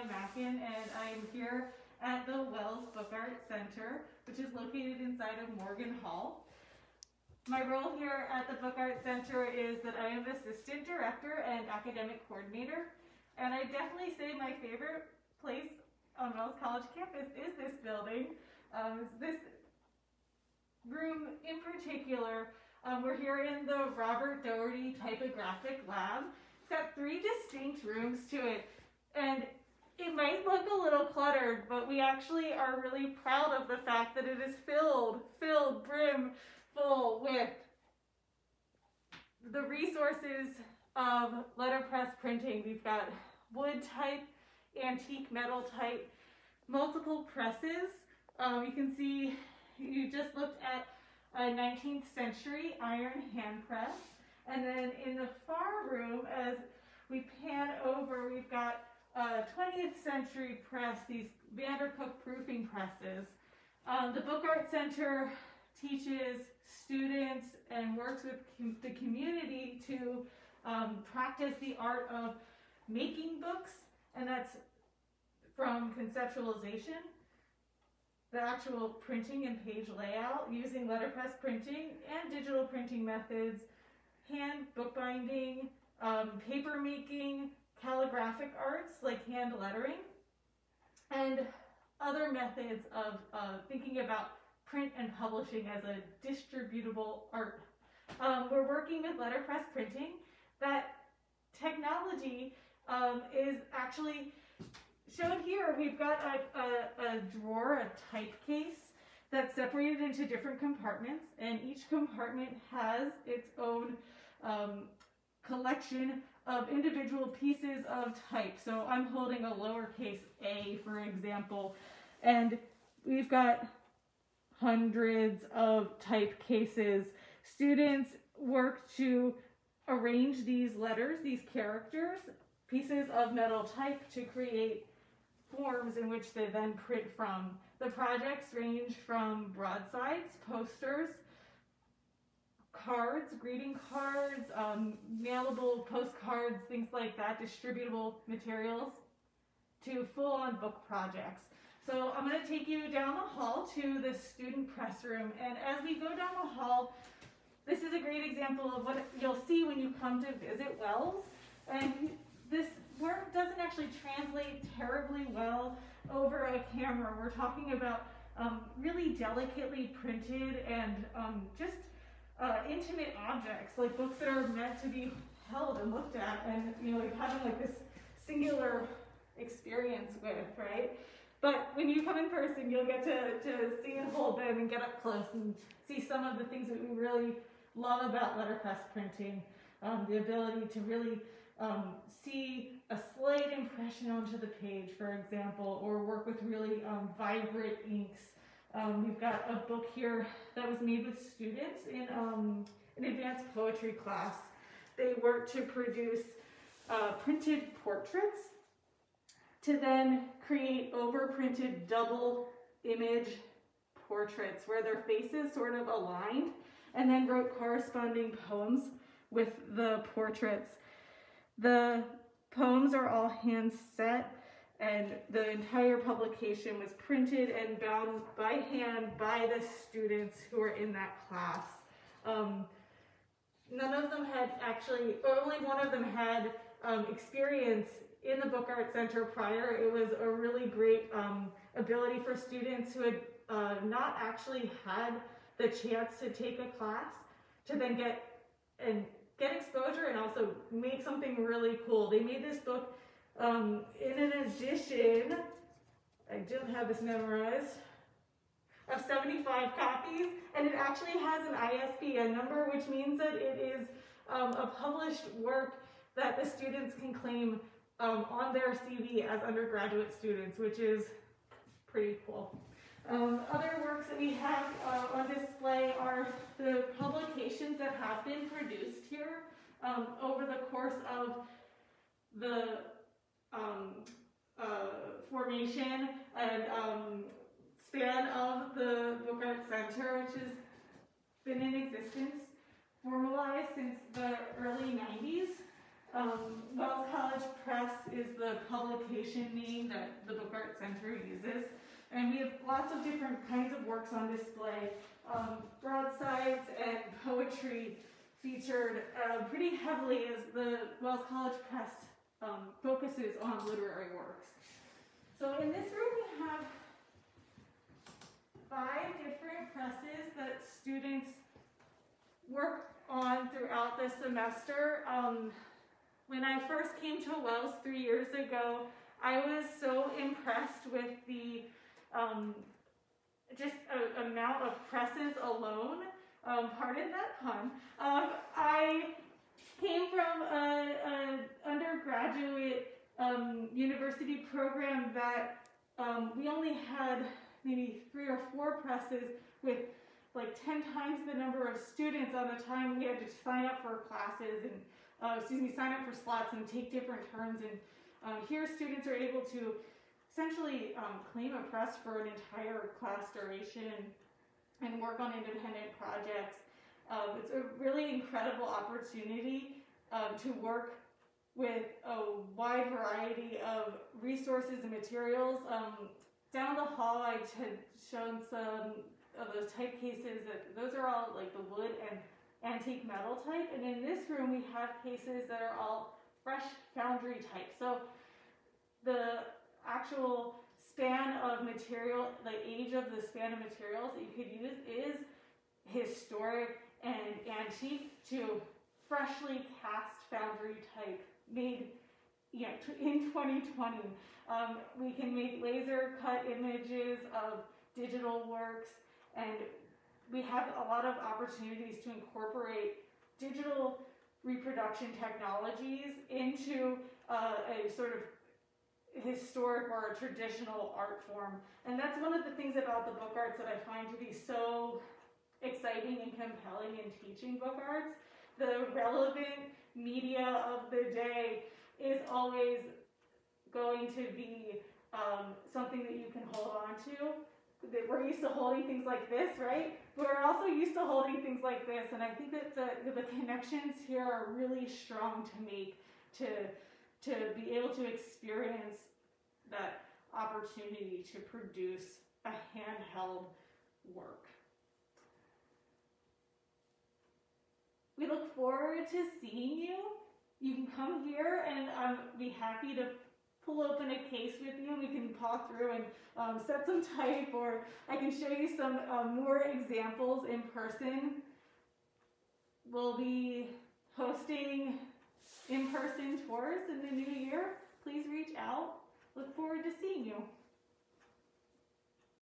Leah Mackin, and I'm here at the Wells Book Art Center, which is located inside of Morgan Hall. My role here at the Book Art Center is that I am Assistant Director and Academic Coordinator, and I definitely say my favorite place on Wells College campus is this building. This room in particular, we're here in the Robert Doherty Typographic Lab. It's got 3 distinct rooms to it, and it might look a little cluttered, but we actually are really proud of the fact that it is filled brim full with the resources of letterpress printing. We've got wood type, antique metal type, multiple presses. You can see, you just looked at a 19th century iron hand press. And then in the far room, as we pan over, we've got a 20th century press, these Vandercook proofing presses. The Book Art Center teaches students and works with the community to practice the art of making books, and that's from conceptualization, the actual printing and page layout, using letterpress printing and digital printing methods, hand bookbinding, paper making, calligraphic arts like hand lettering, and other methods of thinking about print and publishing as a distributable art. We're working with letterpress printing. That technology is actually shown here. We've got a drawer, a type case, that's separated into different compartments, and each compartment has its own collection of individual pieces of type. So I'm holding a lowercase a, for example, and we've got hundreds of type cases. Students work to arrange these letters, these characters, pieces of metal type, to create forms in which they then print from. The projects range from broadsides, posters, cards, greeting cards, mailable postcards, things like that, distributable materials, to full-on book projects. So I'm going to take you down the hall to the student press room, and as we go down the hall, this is a great example of what you'll see when you come to visit Wells. And this work doesn't actually translate terribly well over a camera. We're talking about really delicately printed and just intimate objects, like books that are meant to be held and looked at, and like having like this singular experience with, right? But when you come in person, you'll get to see and hold them and get up close and see some of the things that we really love about letterpress printing. The ability to really see a slight impression onto the page, for example, or work with really vibrant inks. We've got a book here that was made with students in an advanced poetry class. They worked to produce printed portraits to then create overprinted double image portraits where their faces sort of aligned, and then wrote corresponding poems with the portraits. The poems are all hand set, and the entire publication was printed and bound by hand by the students who were in that class. None of them had actually, or only one of them had experience in the Book Art Center prior. It was a really great ability for students who had not actually had the chance to take a class to then get exposure and also make something really cool. They made this book in an edition, I don't have this memorized, of 75 copies, and it actually has an ISBN number, which means that it is a published work that the students can claim on their CV as undergraduate students, which is pretty cool. Other works that we have on display are the publications that have been produced here over the course of the formation and span of the Book Art Center, which has been in existence, formalized since the early 90s. Wells College Press is the publication name that the Book Art Center uses. And we have lots of different kinds of works on display. Broadsides and poetry featured pretty heavily as the Wells College Press focuses on literary works. So in this room we have 5 different presses that students work on throughout the semester. When I first came to Wells 3 years ago, I was so impressed with the amount of presses alone. Pardon that pun. I came from an undergraduate university program that we only had maybe 3 or 4 presses with like 10 times the number of students on the time we had to sign up for classes and sign up for slots and take different turns. And here students are able to essentially claim a press for an entire class duration and work on independent projects. It's a really incredible opportunity to work with a wide variety of resources and materials. Down the hall I had shown some of those type cases. Those are all like the wood and antique metal type, and in this room we have cases that are all fresh foundry type. So the actual span of material, the age of the span of materials that you could use is historic and antique to freshly cast foundry type made in 2020. We can make laser cut images of digital works, and we have a lot of opportunities to incorporate digital reproduction technologies into a sort of historic or a traditional art form. And that's one of the things about the book arts that I find to be so exciting and compelling in teaching book arts. The relevant media of the day is always going to be something that you can hold on to. We're used to holding things like this, right? But we're also used to holding things like this, and I think that the connections here are really strong to make to be able to experience that opportunity to produce a handheld work. We look forward to seeing you. You can come here and I'll be happy to pull open a case with you. We can talk through and set some type, or I can show you some more examples in person. We'll be hosting in-person tours in the new year. Please reach out.